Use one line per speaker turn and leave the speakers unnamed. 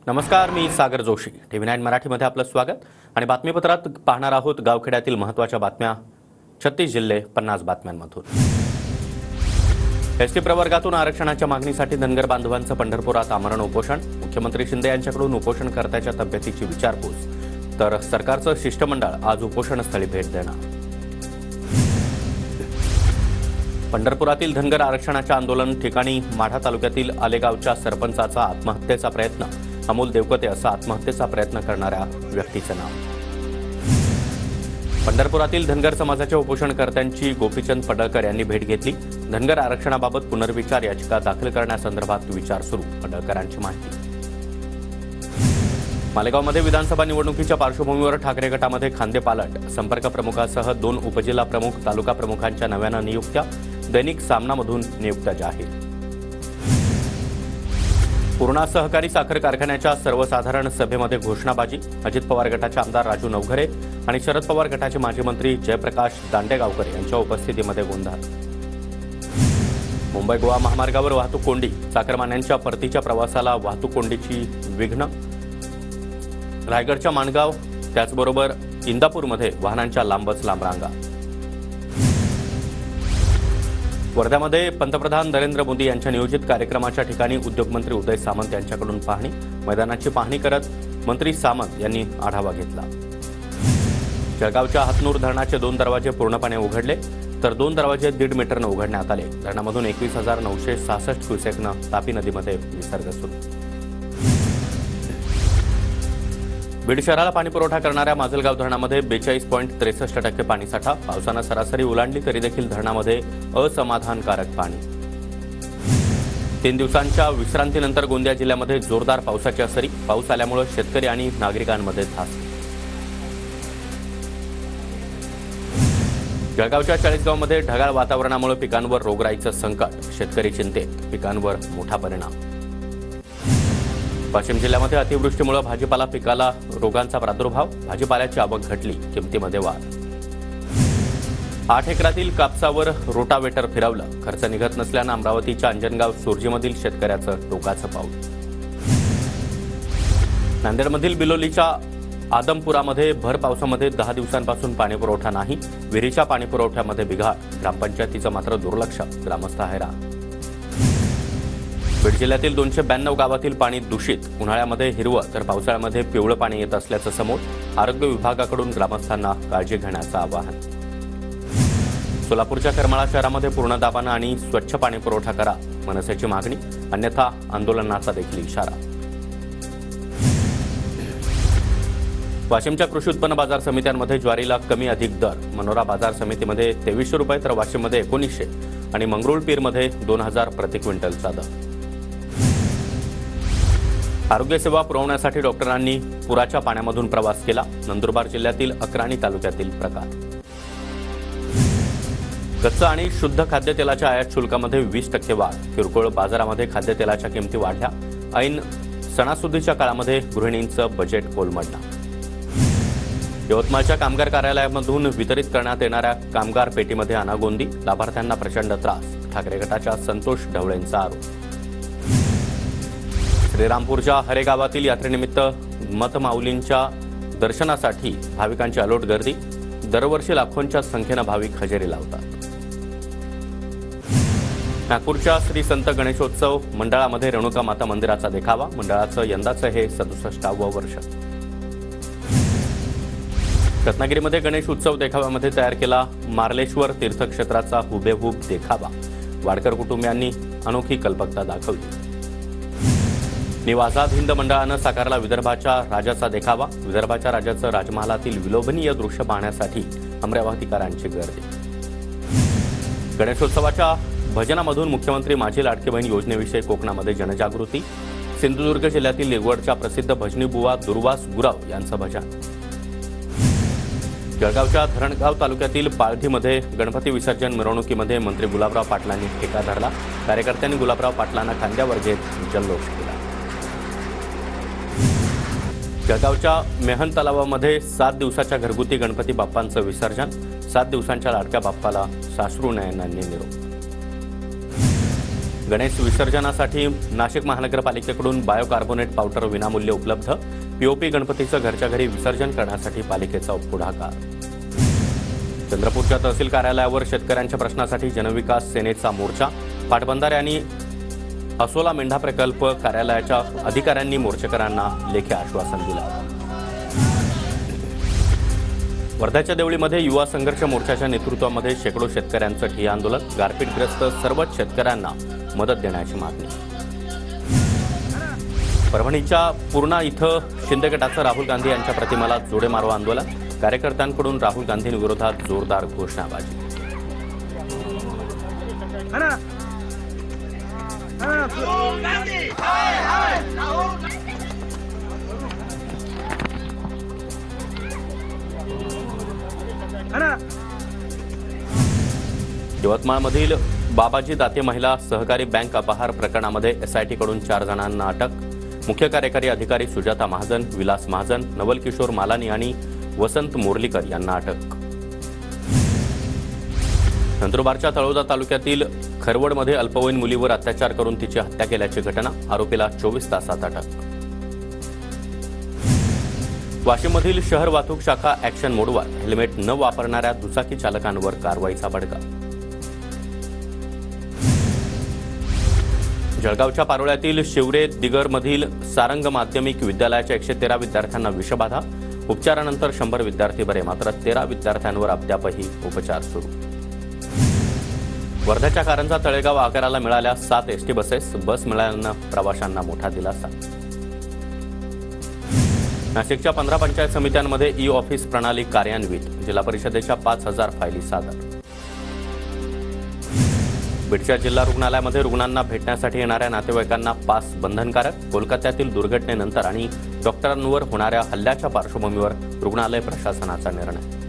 नमस्कार, मी सागर जोशी. TV9 मराठीमध्ये आपलं स्वागत आणि बातमीपत्रात पाहणार आहोत गावखेड्यातील महत्त्वाच्या बातम्या. 36 जिल्हे 50 बातम्यांमधून. एसटी प्रवर्गातून आरक्षणाच्या मागणीसाठी धनगर बांधवांचं पंढरपुरात आमरण उपोषण. मुख्यमंत्री शिंदे यांच्याकडून उपोषणकर्त्याच्या तब्येतीची विचारपूस. तर सरकारचं शिष्टमंडळ आज उपोषणस्थळी भेट देणार. पंढरपुरातील धनगर आरक्षणाच्या आंदोलन ठिकाणी माढा तालुक्यातील आलेगावच्या सरपंचाचा आत्महत्येचा प्रयत्न. अमोल देवकते असं आत्महत्येचा प्रयत्न करणाऱ्या व्यक्तीचं नाव. पंढरपुरातील धनगर समाजाच्या उपोषणकर्त्यांची गोपीचंद पडळकर यांनी भेट घेतली. धनगर आरक्षणाबाबत पुनर्विचार याचिका दाखल करण्यासंदर्भात विचार सुरू. पडळकरांची माहिती. मालेगावमध्ये विधानसभा निवडणुकीच्या पार्श्वभूमीवर ठाकरे गटामध्ये खांदेपालट. संपर्क प्रमुखासह 2 उपजिल्हा प्रमुख, तालुका प्रमुखांच्या नव्यानं नियुक्त्या. दैनिक सामनामधून नियुक्त्या जाहीर. पूर्णा सहकारी साखर कारखान्याच्या सर्वसाधारण सभेमध्ये घोषणाबाजी. अजित पवार गटाचे आमदार राजू नवघरे आणि शरद पवार गटाचे माजी मंत्री जयप्रकाश दांडेगावकर यांच्या उपस्थितीमध्ये गोंधळ. मुंबई गोवा महामार्गावर वाहतूक कोंडी. चाकरमान्यांच्या परतीच्या प्रवासाला वाहतूक कोंडीची विघ्न. रायगडच्या माणगाव त्याचबरोबर इंदापूरमध्ये वाहनांच्या लांबच लांब रांगा. वर्ध्यामध्ये पंतप्रधान नरेंद्र मोदी यांच्या नियोजित कार्यक्रमाच्या ठिकाणी उद्योगमंत्री उदय सामंत यांच्याकडून पाहणी. मैदानाची पाहणी करत मंत्री सामंत यांनी आढावा घेतला. जळगावच्या हातनूर धरणाचे 2 दरवाजे पूर्णपणे उघडले तर 2 दरवाजे 1.5 मीटरनं उघडण्यात आले. धरणामधून 21,966 क्युसेकनं तापी नदीमध्ये विसर्ग सुरू. बीड शहराला पाणीपुरवठा करणाऱ्या माजलगाव धरणामध्ये 42.63% पाणीसाठा. पावसानं सरासरी ओलांडली तरी देखील धरणामध्ये असमाधानकारक पाणी. 3 दिवसांच्या विश्रांतीनंतर गोंदिया जिल्ह्यामध्ये जोरदार पावसाची सरी. पाऊस आल्यामुळे शेतकरी आणि नागरिकांमध्ये त्रास. जळगावच्या चाळीसगावमध्ये ढगाळ वातावरणामुळे पिकांवर रोगराईचं संकट. शेतकरी चिंतेत. पिकांवर मोठा परिणाम. वाशिम जिल्ह्यामध्ये अतिवृष्टीमुळे भाजीपाला पिकाला रोगांचा प्रादुर्भाव. भाजीपाल्याची आवक घटली. किमतीमध्ये वाढ. 8 एकरातील कापसावर रोटावेटर फिरवलं. खर्च निघत नसल्यानं अमरावतीच्या अंजनगाव सुरजीमधील शेतकऱ्याचं टोकाचं पाऊल. नांदेडमधील बिलोलीच्या आदमपुरामध्ये भर पावसामध्ये 10 दिवसांपासून पाणीपुरवठा नाही. विहिरीच्या पाणीपुरवठ्यामध्ये बिघाड. ग्रामपंचायतीचं मात्र दुर्लक्ष. ग्रामस्थ हैराण. बीड जिल्ह्यातील 292 गावातील पाणी दूषित. उन्हाळ्यामध्ये हिरवं तर पावसाळ्यामध्ये पिवळं पाणी येत असल्याचं समोर. आरोग्य विभागाकडून ग्रामस्थांना काळजी घेण्याचं आवाहन. सोलापूरच्या करमाळा शहरामध्ये पूर्ण दाबानं आणि स्वच्छ पाणी पुरवठा करा. मनसेची मागणी. अन्यथा आंदोलनाचा देखील इशारा. वाशिमच्या कृषी उत्पन्न बाजार समित्यांमध्ये ज्वारीला कमी अधिक दर. मनोरा बाजार समितीमध्ये 2300 रुपये तर वाशिममध्ये 1900 आणि मंगरुळपीरमध्ये 2000 प्रति क्विंटलचा दर. आरोग्यसेवा पुरवण्यासाठी डॉक्टरांनी पुराच्या पाण्यामधून प्रवास केला. नंदुरबार जिल्ह्यातील अक्राणी तालुक्यातील प्रकार. कच्चं आणि शुद्ध खाद्यतेलाच्या आयात शुल्कामध्ये 20% वाढ. किरकोळ बाजारामध्ये खाद्यतेलाच्या किमती वाढल्या. ऐन सणासुदीच्या काळामध्ये गृहिणींचं बजेट कोलमडलं. यवतमाळच्या कामगार कार्यालयामधून वितरित करण्यात येणाऱ्या कामगार पेटीमध्ये अनागोंदी. लाभार्थ्यांना प्रचंड त्रास. ठाकरे गटाच्या संतोष ढवळेंचा आरोप. श्रीरामपूरच्या हरे गावातील यात्रेनिमित्त मतमाऊलींच्या दर्शनासाठी भाविकांची अलोट गर्दी. दरवर्षी लाखोंच्या संख्येनं भाविक हजेरी लावतात. नागपूरच्या श्री संत गणेशोत्सव मंडळामध्ये रेणुका माता मंदिराचा देखावा. मंडळाचं यंदाचं हे 67वं वर्ष. रत्नागिरीमध्ये गणेश उत्सव देखाव्यामध्ये तयार केला मार्लेश्वर तीर्थक्षेत्राचा हुबेहूब देखावा. वाडकर कुटुंबियांनी अनोखी कल्पकता दाखवली. न्यू आझाद हिंद मंडळानं साकारला विदर्भाच्या राजाचा देखावा. विदर्भाच्या राजाचं राजमहालातील विलोभनीय दृश्य पाहण्यासाठी अमरावतीकरांची गर्दी. गणेशोत्सवाच्या भजनामधून मुख्यमंत्री माझी लाडकी बहीण योजनेविषयी कोकणामध्ये जनजागृती. सिंधुदुर्ग जिल्ह्यातील निगवडच्या प्रसिद्ध भजनीबुवा दुर्वास गुराव यांचं भजन. जळगावच्या धरणगाव तालुक्यातील पाळधीमध्ये गणपती विसर्जन मिरवणुकीमध्ये मंत्री गुलाबराव पाटलांनी ठेका धरला. कार्यकर्त्यांनी गुलाबराव पाटलांना खांद्यावर घेत जल्लोष केला. जळगावच्या मेहन तलावामध्ये 7 दिवसाच्या घरगुती गणपती बाप्पांचं विसर्जन. 7 दिवसांच्या लाडक्या बाप्पाला साश्रू नयनांनी निरोप. गणेश विसर्जनासाठी नाशिक महानगरपालिकेकडून बायोकार्बोनेट पावडर विनामूल्य उपलब्ध. पीओपी गणपतीचं घरच्या घरी विसर्जन करण्यासाठी पालिकेचा पुढाकार. चंद्रपूरच्या तहसील कार्यालयावर शेतकऱ्यांच्या प्रश्नासाठी जनविकास सेनेचा मोर्चा. पाटबंधारे आणि असोला मेंढा प्रकल्प कार्यालयाच्या अधिकाऱ्यांनी मोर्चेकरांना लेखी आश्वासन दिलं. वर्ध्याच्या देवळीमध्ये युवा संघर्ष मोर्चाच्या नेतृत्वामध्ये शेकडो शेतकऱ्यांचं ठिय्या आंदोलन. गारपीटग्रस्त सर्वच शेतकऱ्यांना मदत देण्याची मागणी. परभणीच्या पूर्णा इथं शिंदे गटाचं राहुल गांधी यांच्या प्रतिमेला जोडे मारो आंदोलन. कार्यकर्त्यांकडून राहुल गांधींविरोधात जोरदार घोषणाबाजी. यवतमाळमधील बाबाजी दाते महिला सहकारी बँक अपहार प्रकरणामध्ये एसआयटीकडून 4 जणांना अटक. मुख्य कार्यकारी अधिकारी सुजाता महाजन, विलास महाजन, नवल किशोर मालानी आणि वसंत मोर्लीकर यांना अटक. नंदुरबारच्या तळोदा तालुक्यातील खरवडमध्ये अल्पवयीन मुलीवर अत्याचार करून तिची हत्या केल्याची घटना. आरोपीला 24 तासात अटक. वाशिममधील शहर वाहतूक शाखा ॲक्शन मोडवर. हेल्मेट न वापरणाऱ्या दुचाकी चालकांवर कारवाईचा बडगा. जळगावच्या पारोळ्यातील शिवरे दिगरमधील सारंग माध्यमिक विद्यालयाच्या 113 विद्यार्थ्यांना विषबाधा. उपचारानंतर 100 विद्यार्थी बरे, मात्र 13 विद्यार्थ्यांवर अद्यापही उपचार सुरू. वर्ध्याच्या कारंजा तळेगाव आगाराला मिळाल्या 7 एसटी बसेस. बस मिळाल्यानं प्रवाशांना मोठा दिलासा. नाशिकच्या 15 पंचायत समित्यांमध्ये ई ऑफिस प्रणाली कार्यान्वित. जिल्हा परिषदेच्या 5000 फायली सादर. बीडच्या जिल्हा रुग्णालयामध्ये रुग्णांना भेटण्यासाठी येणाऱ्या नातेवाईकांना पास बंधनकारक. कोलकात्यातील दुर्घटनेनंतर आणि डॉक्टरांवर होणाऱ्या हल्ल्याच्या पार्श्वभूमीवर रुग्णालय प्रशासनाचा निर्णय.